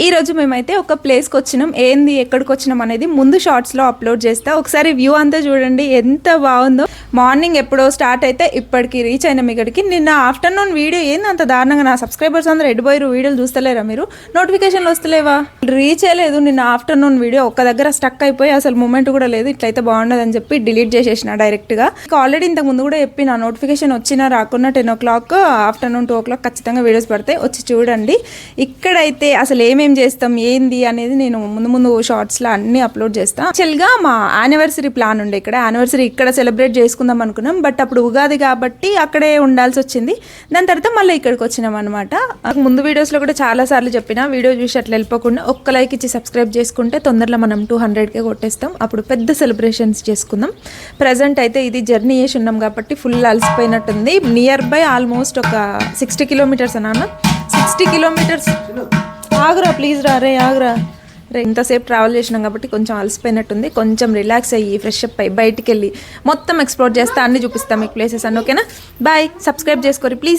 ఈ రోజు మేమైతే ఒక ప్లేస్కి వచ్చినాం. ఏంది ఎక్కడికి వచ్చినాం అనేది ముందు షార్ట్స్లో అప్లోడ్ చేస్తా. ఒకసారి వ్యూ అంతా చూడండి ఎంత బాగుందో. మార్నింగ్ ఎప్పుడో స్టార్ట్ అయితే ఇప్పటికి రీచ్ అయినాం ఇక్కడికి. నిన్న ఆఫ్టర్నూన్ వీడియో ఏంది అంత దారుణంగా, నా సబ్స్క్రైబర్స్ అందరూ ఎడిపోయారు. వీడియోలు చూస్తలేరా మీరు? నోటిఫికేషన్లు వస్తలేవా? రీచ్ అయ్యలేదు. నిన్న ఆఫ్టర్నూన్ వీడియో ఒక్క దగ్గర స్టక్ అయిపోయి అసలు మూమెంట్ కూడా లేదు. ఇట్లయితే బాగుండదని చెప్పి డిలీట్ చేసేసిన డైరెక్ట్గా. ఆల్రెడీ ఇంతకు ముందు కూడా చెప్పి, నా నోటిఫికేషన్ వచ్చినా రాకున్నా 10 o'clock ఆఫ్టర్నూన్ 2 o'clock ఖచ్చితంగా వీడియోస్ పడతాయి, వచ్చి చూడండి. ఇక్కడైతే అసలు ఏమేం చేస్తాం ఏంది అనేది నేను ముందు షార్ట్స్లో అన్నీ అప్లోడ్ చేస్తాను. యాక్చువల్గా మా యానివర్సరీ ప్లాన్ ఉండే, ఇక్కడ యానివర్సరీ ఇక్కడ సెలబ్రేట్ చేసుకుందాం అనుకున్నాం. బట్ అప్పుడు ఉగాది కాబట్టి అక్కడే ఉండాల్సి వచ్చింది. దాని తర్వాత మళ్ళీ ఇక్కడికి వచ్చినాం అనమాట. ముందు వీడియోస్లో కూడా చాలాసార్లు చెప్పిన, వీడియో చూసి అట్లా వెళ్ళిపోకుండా ఒక్క లైక్ ఇచ్చి సబ్స్క్రైబ్ చేసుకుంటే తొందరలో మనం 200K కొట్టేస్తాం. అప్పుడు పెద్ద సెలబ్రేషన్స్ చేసుకుందాం. ప్రజెంట్ అయితే ఇది జర్నీ చేసి ఉన్నాం కాబట్టి ఫుల్ అలసిపోయినట్టుంది. నియర్ బై ఆల్మోస్ట్ ఒక 60 kilometers అన్న. 60 kilometers. ఆగురా ప్లీజ్ రా, రే ఆగురా రే. ఇంతసేపు ట్రావెల్ చేసినాం కాబట్టి కొంచెం అలసిపోయినట్టుంది. కొంచెం రిలాక్స్ అయ్యి ఫ్రెష్ అప్ అయ్యి బయటికి వెళ్ళి మొత్తం ఎక్స్ప్లోర్ చేస్తా, అన్ని చూపిస్తాం మీకు ప్లేసెస్ అన్ని. ఓకేనా? బాయ్. సబ్స్క్రైబ్ చేసుకోరి ప్లీజ్.